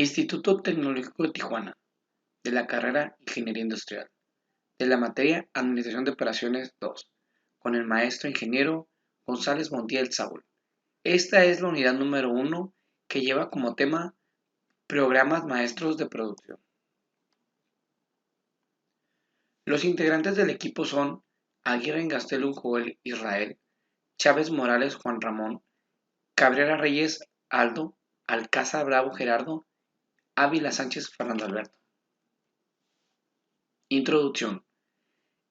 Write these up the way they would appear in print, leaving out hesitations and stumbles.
Instituto Tecnológico de Tijuana, de la carrera Ingeniería Industrial, de la materia Administración de Operaciones 2, con el maestro ingeniero González Montiel Saúl. Esta es la unidad número 1 que lleva como tema Programas Maestros de Producción. Los integrantes del equipo son Aguirre Gastelum Joel Israel, Chávez Morales Juan Ramón, Cabrera Reyes Aldo, Alcázar Bravo Gerardo, Ávila Sánchez Fernando Alberto. Introducción.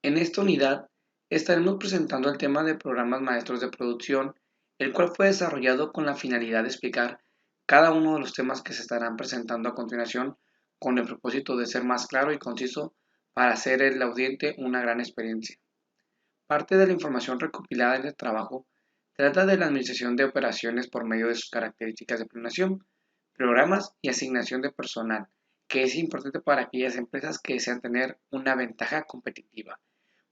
En esta unidad estaremos presentando el tema de programas maestros de producción, el cual fue desarrollado con la finalidad de explicar cada uno de los temas que se estarán presentando a continuación con el propósito de ser más claro y conciso para hacer el audiente una gran experiencia. Parte de la información recopilada en el trabajo trata de la administración de operaciones por medio de sus características de planeación, programas y asignación de personal, que es importante para aquellas empresas que desean tener una ventaja competitiva,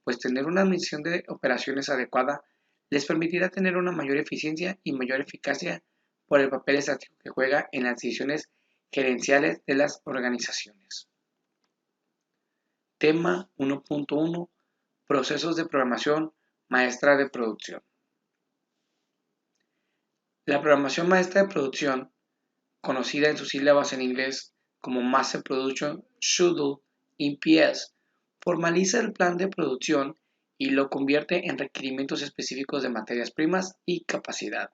pues tener una administración de operaciones adecuada les permitirá tener una mayor eficiencia y mayor eficacia por el papel estratégico que juega en las decisiones gerenciales de las organizaciones. Tema 1.1. Procesos de programación maestra de producción. La programación maestra de producción, conocida en sus sílabas en inglés como Master Production Schedule (MPS), formaliza el plan de producción y lo convierte en requerimientos específicos de materias primas y capacidad.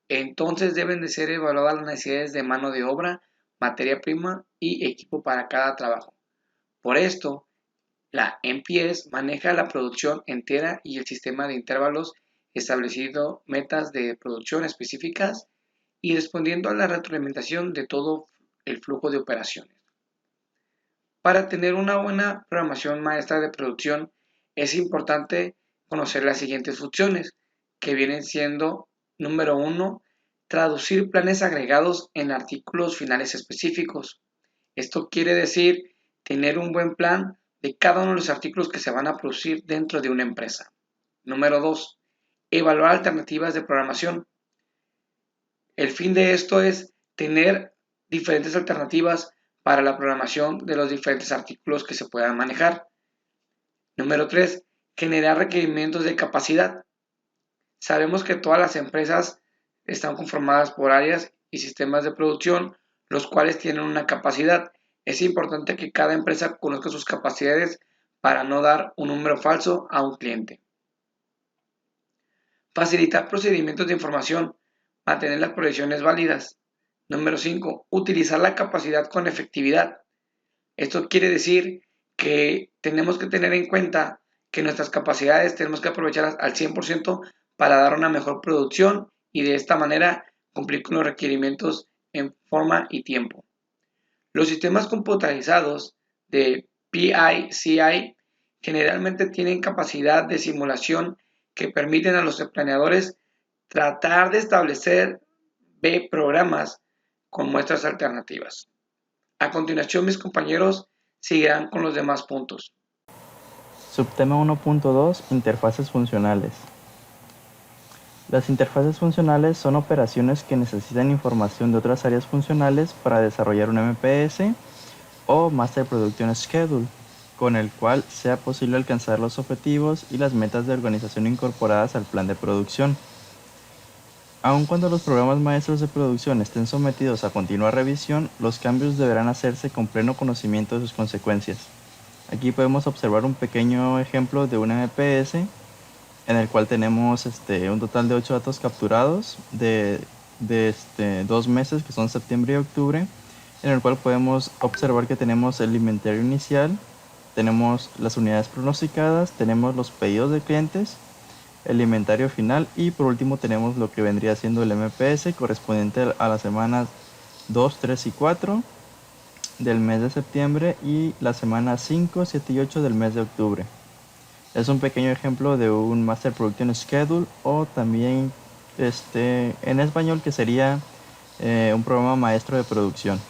Entonces deben de ser evaluadas las necesidades de mano de obra, materia prima y equipo para cada trabajo. Por esto, la MPS maneja la producción entera y el sistema de intervalos estableciendo metas de producción específicas y respondiendo a la retroalimentación de todo el flujo de operaciones. Para tener una buena programación maestra de producción es importante conocer las siguientes funciones, que vienen siendo, número 1, traducir planes agregados en artículos finales específicos. Esto quiere decir tener un buen plan de cada uno de los artículos que se van a producir dentro de una empresa. Número 2, evaluar alternativas de programación. El fin de esto es tener diferentes alternativas para la programación de los diferentes artículos que se puedan manejar. Número 3, generar requerimientos de capacidad. Sabemos que todas las empresas están conformadas por áreas y sistemas de producción, los cuales tienen una capacidad. Es importante que cada empresa conozca sus capacidades para no dar un número falso a un cliente. Facilitar procedimientos de información, mantener las proyecciones válidas. Número 5. Utilizar la capacidad con efectividad. Esto quiere decir que tenemos que tener en cuenta que nuestras capacidades tenemos que aprovecharlas al 100% para dar una mejor producción y de esta manera cumplir con los requerimientos en forma y tiempo. Los sistemas computarizados de PI/CI generalmente tienen capacidad de simulación que permiten a los planeadores tratar de establecer programas con muestras alternativas. A continuación, mis compañeros seguirán con los demás puntos. Subtema 1.2. Interfaces funcionales. Las interfaces funcionales son operaciones que necesitan información de otras áreas funcionales para desarrollar un MPS o Master Production Schedule, con el cual sea posible alcanzar los objetivos y las metas de organización incorporadas al plan de producción. Aun cuando los programas maestros de producción estén sometidos a continua revisión, los cambios deberán hacerse con pleno conocimiento de sus consecuencias. Aquí podemos observar un pequeño ejemplo de un MPS en el cual tenemos un total de 8 datos capturados de 2 meses, que son septiembre y octubre, en el cual podemos observar que tenemos el inventario inicial, tenemos las unidades pronosticadas, tenemos los pedidos de clientes, el inventario final y por último tenemos lo que vendría siendo el MPS correspondiente a las semanas 2, 3 y 4 del mes de septiembre y las semanas 5, 7 y 8 del mes de octubre. Es un pequeño ejemplo de un Master Production Schedule o también en español que sería un programa maestro de producción.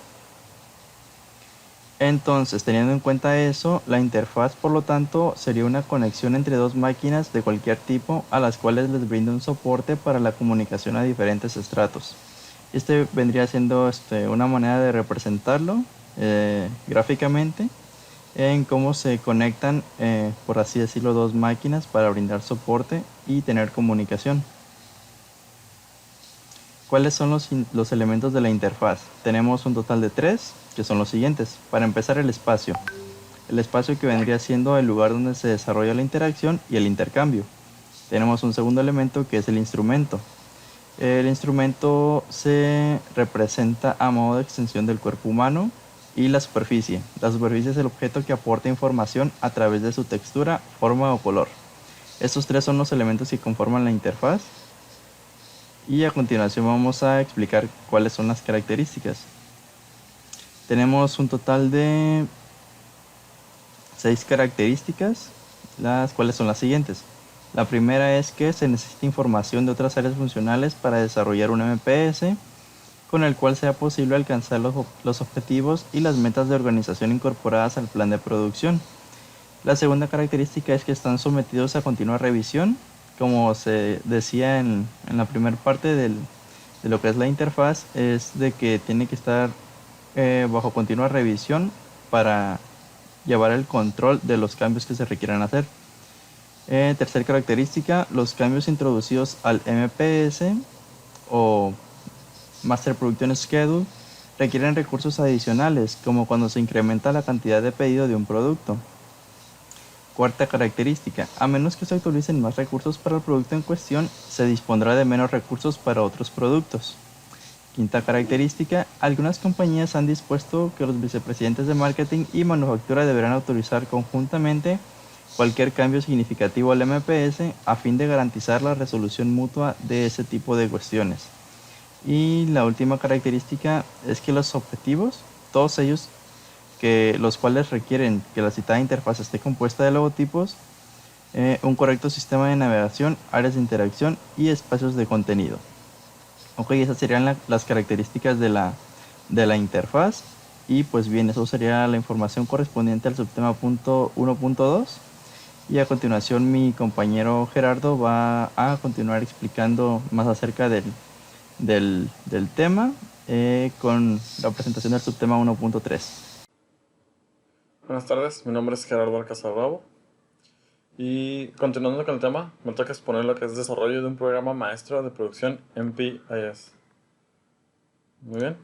Entonces, teniendo en cuenta eso, la interfaz por lo tanto sería una conexión entre dos máquinas de cualquier tipo a las cuales les brinda un soporte para la comunicación a diferentes estratos. Este vendría siendo una manera de representarlo gráficamente en cómo se conectan, por así decirlo, dos máquinas para brindar soporte y tener comunicación. ¿Cuáles son los elementos de la interfaz? Tenemos un total de 3, que son los siguientes. Para empezar, el espacio. El espacio que vendría siendo el lugar donde se desarrolla la interacción y el intercambio. Tenemos un segundo elemento que es el instrumento. El instrumento se representa a modo de extensión del cuerpo humano. Y la superficie. La superficie es el objeto que aporta información a través de su textura, forma o color. Estos tres son los elementos que conforman la interfaz. Y a continuación vamos a explicar cuáles son las características. Tenemos un total de 6 características, las cuales son las siguientes. La primera es que se necesita información de otras áreas funcionales para desarrollar un MPS con el cual sea posible alcanzar los objetivos y las metas de organización incorporadas al plan de producción. La segunda característica es que están sometidos a continua revisión, como se decía en la primera parte de lo que es la interfaz, es de que tiene que estar bajo continua revisión para llevar el control de los cambios que se requieran hacer. Tercera característica, los cambios introducidos al MPS o Master Production Schedule requieren recursos adicionales, como cuando se incrementa la cantidad de pedido de un producto. Cuarta característica, a menos que se utilicen más recursos para el producto en cuestión, se dispondrá de menos recursos para otros productos. Quinta característica, algunas compañías han dispuesto que los vicepresidentes de marketing y manufactura deberán autorizar conjuntamente cualquier cambio significativo al MPS a fin de garantizar la resolución mutua de ese tipo de cuestiones. Y la última característica es que los objetivos, todos ellos los cuales requieren que la citada interfaz esté compuesta de logotipos, un correcto sistema de navegación, áreas de interacción y espacios de contenido. Ok, esas serían las características de la interfaz. Y pues bien, eso sería la información correspondiente al subtema 1.2. Y a continuación mi compañero Gerardo va a continuar explicando más acerca del tema con la presentación del subtema 1.3. Buenas tardes, mi nombre es Gerardo Alcázar Bravo y continuando con el tema, me toca exponer lo que es desarrollo de un programa maestro de producción MPIS. Muy bien.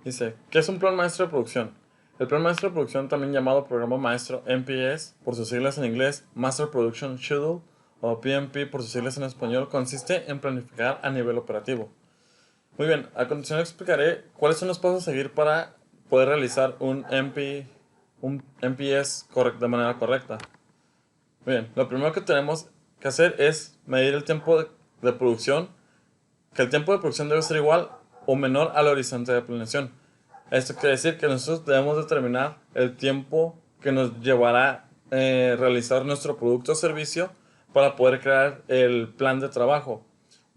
Dice, ¿qué es un plan maestro de producción? El plan maestro de producción, también llamado programa maestro MPS, por sus siglas en inglés, Master Production Schedule, o PMP por sus siglas en español, consiste en planificar a nivel operativo. Muy bien, a continuación explicaré cuáles son los pasos a seguir para poder realizar un MPS de manera correcta. Bien, lo primero que tenemos que hacer es medir el tiempo de producción, que el tiempo de producción debe ser igual o menor al horizonte de planeación. Esto quiere decir que nosotros debemos determinar el tiempo que nos llevará realizar nuestro producto o servicio para poder crear el plan de trabajo.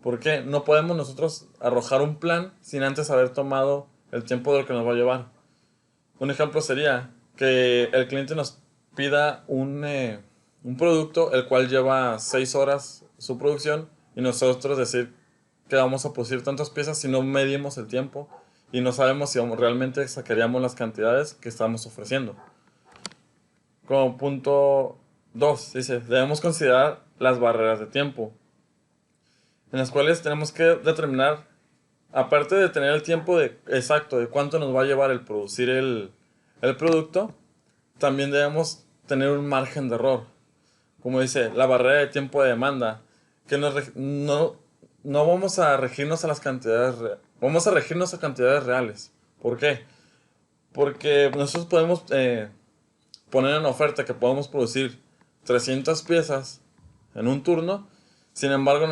¿Por qué? No podemos nosotros arrojar un plan sin antes haber tomado el tiempo de lo que nos va a llevar. Un ejemplo sería que el cliente nos pida un producto el cual lleva 6 horas su producción y nosotros decir que vamos a producir tantas piezas si no medimos el tiempo y no sabemos si realmente sacaríamos las cantidades que estamos ofreciendo. Como punto 2, dice, debemos considerar las barreras de tiempo, en las cuales tenemos que determinar, aparte de tener el tiempo exacto de cuánto nos va a llevar el producir el producto, también debemos tener un margen de error. Como dice, la barrera de tiempo de demanda, que no vamos a regirnos a las cantidades vamos a regirnos a cantidades reales. ¿Por qué? Porque nosotros podemos poner en oferta que podemos producir 300 piezas en un turno, sin embargo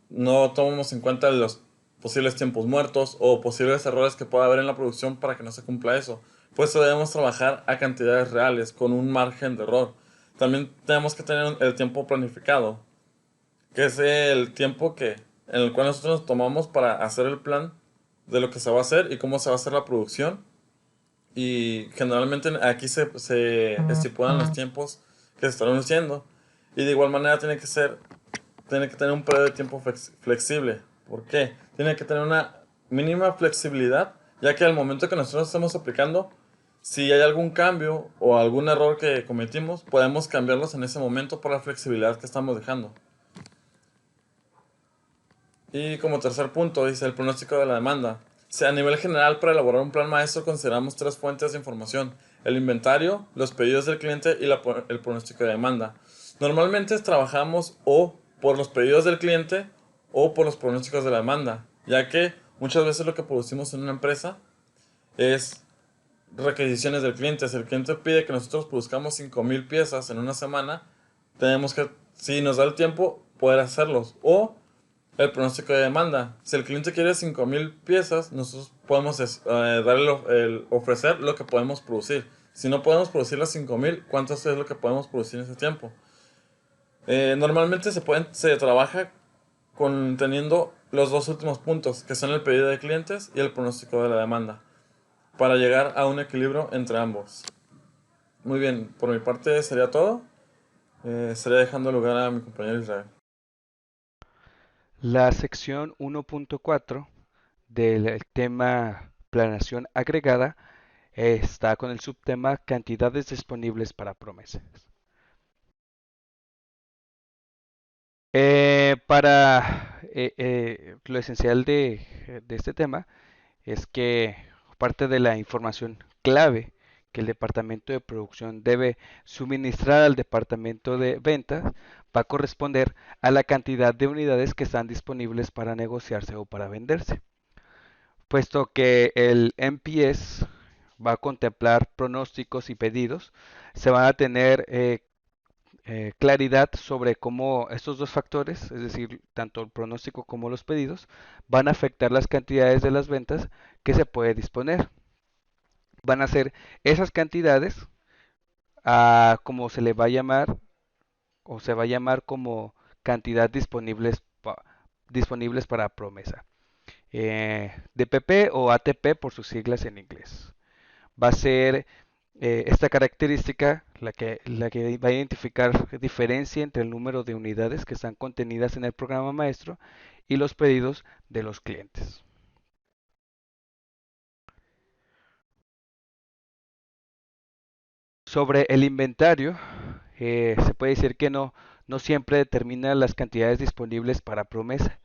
no tomamos en cuenta los posibles tiempos muertos o posibles errores que pueda haber en la producción para que no se cumpla eso. Por eso debemos trabajar a cantidades reales, con un margen de error. También tenemos que tener el tiempo planificado, que es el tiempo en el cual nosotros nos tomamos para hacer el plan de lo que se va a hacer y cómo se va a hacer la producción. Y generalmente aquí se estipulan los tiempos que se estarán haciendo. Y de igual manera tiene que tener un periodo de tiempo flexible. ¿Por qué? Tiene que tener mínima flexibilidad, ya que al momento que nosotros estamos aplicando, si hay algún cambio o algún error que cometimos, podemos cambiarlos en ese momento por la flexibilidad que estamos dejando. Y como tercer punto, dice el pronóstico de la demanda. Si a nivel general, para elaborar un plan maestro consideramos tres fuentes de información: el inventario, los pedidos del cliente y el pronóstico de demanda. Normalmente trabajamos o por los pedidos del cliente o por los pronósticos de la demanda, ya que muchas veces lo que producimos en una empresa es requisiciones del cliente. Si el cliente pide que nosotros produzcamos 5000 piezas en una semana, tenemos que, si nos da el tiempo, poder hacerlos. O el pronóstico de demanda. Si el cliente quiere 5000 piezas, nosotros podemos darle ofrecer lo que podemos producir. Si no podemos producir las 5000, ¿cuánto es lo que podemos producir en ese tiempo? Normalmente se trabaja teniendo los dos últimos puntos, que son el pedido de clientes y el pronóstico de la demanda, para llegar a un equilibrio entre ambos. Muy bien, por mi parte sería todo. Estaría dejando lugar a mi compañero Israel. La sección 1.4 del tema planeación agregada está con el subtema cantidades disponibles para promesas. Lo esencial de este tema es que parte de la información clave que el departamento de producción debe suministrar al departamento de ventas va a corresponder a la cantidad de unidades que están disponibles para negociarse o para venderse, puesto que el MPS va a contemplar pronósticos y pedidos. Se van a tener claridad sobre cómo estos dos factores, es decir, tanto el pronóstico como los pedidos, van a afectar las cantidades de las ventas que se puede disponer. Van a ser esas cantidades como se le va a llamar o se va a llamar como cantidad disponibles para promesa. DPP o ATP por sus siglas en inglés. Va a ser esta característica la que va a identificar diferencia entre el número de unidades que están contenidas en el programa maestro y los pedidos de los clientes. Sobre el inventario, se puede decir que no siempre determina las cantidades disponibles para promesa,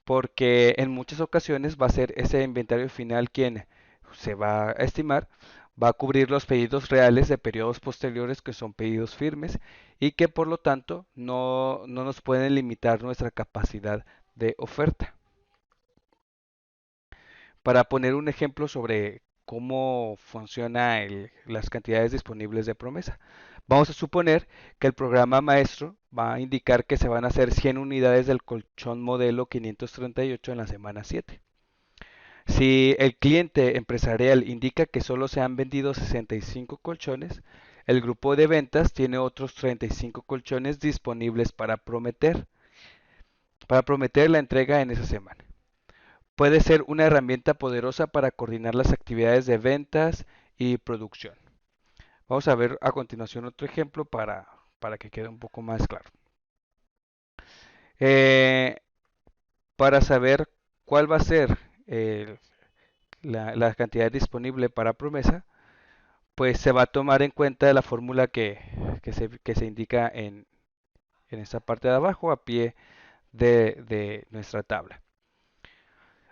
porque en muchas ocasiones va a ser ese inventario final quien se va a estimar, va a cubrir los pedidos reales de periodos posteriores que son pedidos firmes y que por lo tanto no nos pueden limitar nuestra capacidad de oferta. Para poner un ejemplo sobre cómo funciona las cantidades disponibles de promesa. Vamos a suponer que el programa maestro va a indicar que se van a hacer 100 unidades del colchón modelo 538 en la semana 7. Si el cliente empresarial indica que solo se han vendido 65 colchones, el grupo de ventas tiene otros 35 colchones disponibles para prometer la entrega en esa semana. Puede ser una herramienta poderosa para coordinar las actividades de ventas y producción. Vamos a ver a continuación otro ejemplo para que quede un poco más claro. Eh, para saber cuál va a ser la cantidad disponible para promesa, pues se va a tomar en cuenta la fórmula que se indica en esta parte de abajo a pie de nuestra tabla.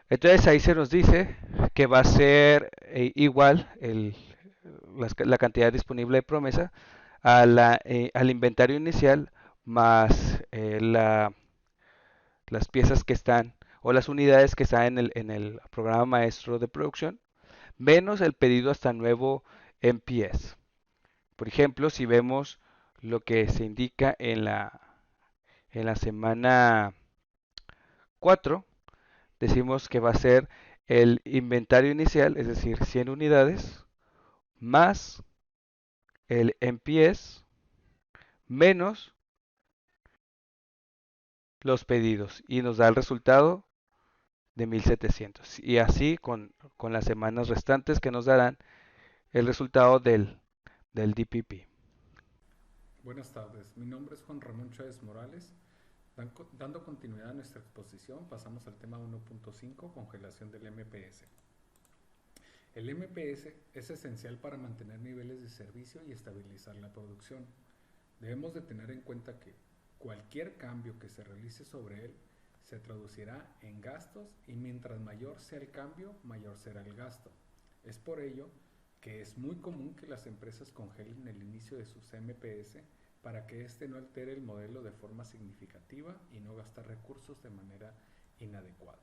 Entonces ahí se nos dice que va a ser igual la cantidad disponible de promesa al inventario inicial más las piezas que están o las unidades que están en el programa maestro de producción menos el pedido hasta nuevo MPS. Por ejemplo, si vemos lo que se indica en la semana 4, decimos que va a ser el inventario inicial, es decir, 100 unidades, más el MPS, menos los pedidos, y nos da el resultado de 1700. Y así con las semanas restantes que nos darán el resultado del DPP. Buenas tardes, mi nombre es Juan Ramón Chávez Morales. Dando continuidad a nuestra exposición, pasamos al tema 1.5, congelación del MPS. El MPS es esencial para mantener niveles de servicio y estabilizar la producción. Debemos de tener en cuenta que cualquier cambio que se realice sobre él se traducirá en gastos y mientras mayor sea el cambio, mayor será el gasto. Es por ello que es muy común que las empresas congelen el inicio de sus MPS para que éste no altere el modelo de forma significativa y no gastar recursos de manera inadecuada.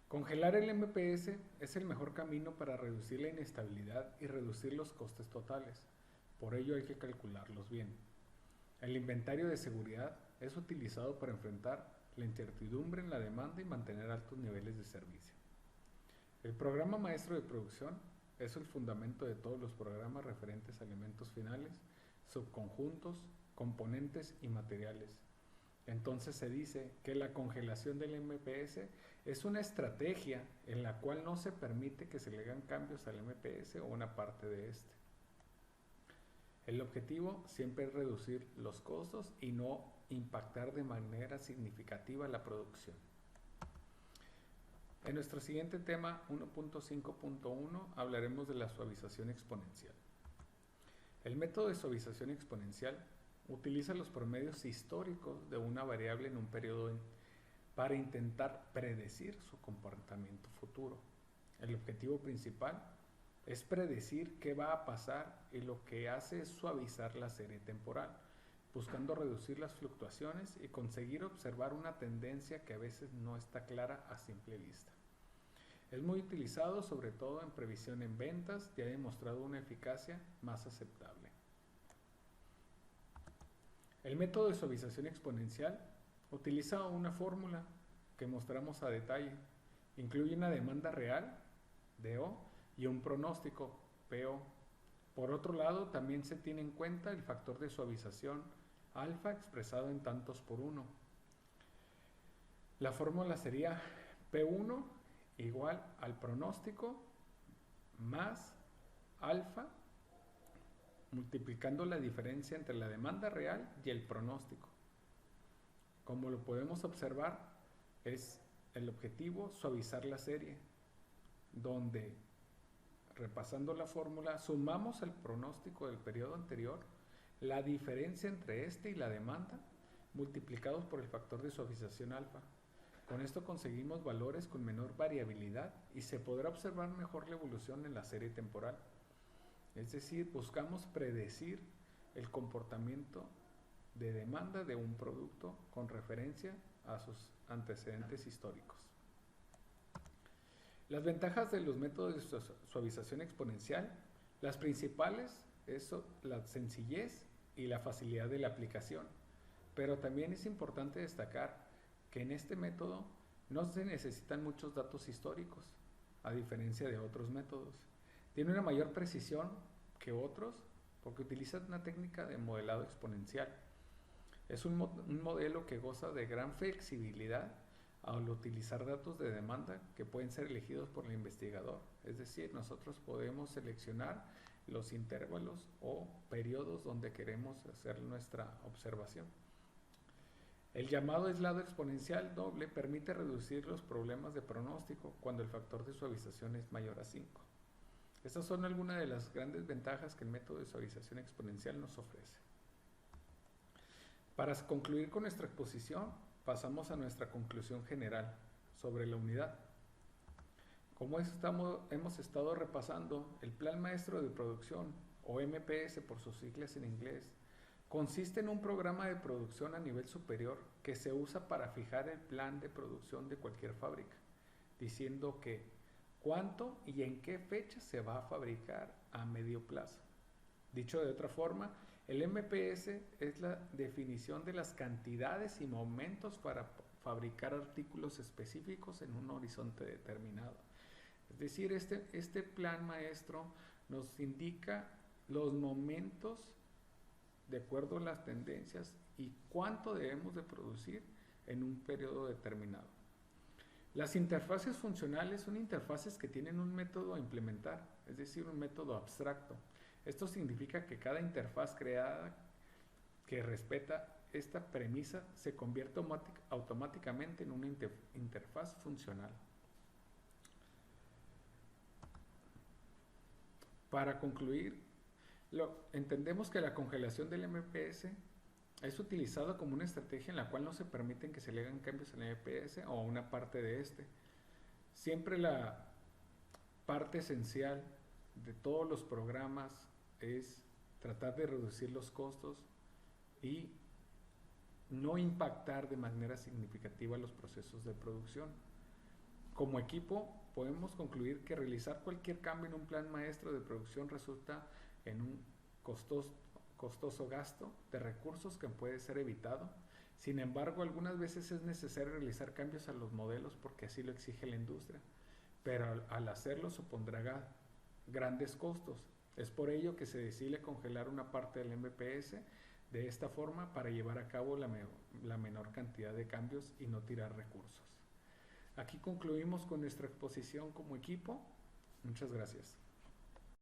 Congelar el MPS es el mejor camino para reducir la inestabilidad y reducir los costes totales. Por ello hay que calcularlos bien. El inventario de seguridad es utilizado para enfrentar la incertidumbre en la demanda y mantener altos niveles de servicio. El programa maestro de producción es el fundamento de todos los programas referentes a elementos finales, subconjuntos, componentes y materiales. Entonces se dice que la congelación del MPS es una estrategia en la cual no se permite que se le hagan cambios al MPS o una parte de este. El objetivo siempre es reducir los costos y no impactar de manera significativa la producción. En nuestro siguiente tema 1.5.1 hablaremos de la suavización exponencial. El método de suavización exponencial utiliza los promedios históricos de una variable en un periodo para intentar predecir su comportamiento futuro. El objetivo principal es predecir qué va a pasar y lo que hace es suavizar la serie temporal, buscando reducir las fluctuaciones y conseguir observar una tendencia que a veces no está clara a simple vista. Es muy utilizado sobre todo en previsión en ventas y ha demostrado una eficacia más aceptable. El método de suavización exponencial utiliza una fórmula que mostramos a detalle. Incluye una demanda real, DO, y un pronóstico, PO. Por otro lado, también se tiene en cuenta el factor de suavización alfa expresado en tantos por 1. La fórmula sería P1 igual al pronóstico más alfa multiplicando la diferencia entre la demanda real y el pronóstico. Como lo podemos observar, es el objetivo suavizar la serie, donde, repasando la fórmula, sumamos el pronóstico del periodo anterior, la diferencia entre este y la demanda, multiplicados por el factor de suavización alfa. Con esto conseguimos valores con menor variabilidad y se podrá observar mejor la evolución en la serie temporal. Es decir, buscamos predecir el comportamiento de demanda de un producto con referencia a sus antecedentes históricos. Las ventajas de los métodos de suavización exponencial, las principales es la sencillez y la facilidad de la aplicación, pero también es importante destacar que en este método no se necesitan muchos datos históricos, a diferencia de otros métodos. Tiene una mayor precisión que otros porque utiliza una técnica de modelado exponencial. Es un modelo que goza de gran flexibilidad al utilizar datos de demanda que pueden ser elegidos por el investigador. Es decir, nosotros podemos seleccionar los intervalos o periodos donde queremos hacer nuestra observación. El llamado aislado exponencial doble permite reducir los problemas de pronóstico cuando el factor de suavización es mayor a 5. Estas son algunas de las grandes ventajas que el método de suavización exponencial nos ofrece. Para concluir con nuestra exposición, pasamos a nuestra conclusión general sobre la unidad. Como hemos estado repasando, el Plan Maestro de Producción, o MPS por sus siglas en inglés, consiste en un programa de producción a nivel superior que se usa para fijar el plan de producción de cualquier fábrica, diciendo que cuánto y en qué fecha se va a fabricar a medio plazo. Dicho de otra forma, el MPS es la definición de las cantidades y momentos para fabricar artículos específicos en un horizonte determinado. Es decir, este plan maestro nos indica los momentos de acuerdo a las tendencias y cuánto debemos de producir en un periodo determinado. Las interfaces funcionales son interfaces que tienen un método a implementar, es decir, un método abstracto. Esto significa que cada interfaz creada que respeta esta premisa se convierte automáticamente en una interfaz funcional. Para concluir, entendemos que la congelación del MPS es utilizado como una estrategia en la cual no se permiten que se le hagan cambios al MPS o a una parte de este. Siempre la parte esencial de todos los programas es tratar de reducir los costos y no impactar de manera significativa los procesos de producción. Como equipo, podemos concluir que realizar cualquier cambio en un plan maestro de producción resulta en un costoso gasto de recursos que puede ser evitado. Sin embargo, algunas veces es necesario realizar cambios a los modelos porque así lo exige la industria, pero al hacerlo supondrá grandes costos. Es por ello que se decide congelar una parte del MPS de esta forma para llevar a cabo la menor cantidad de cambios y no tirar recursos. Aquí concluimos con nuestra exposición como equipo. Muchas gracias.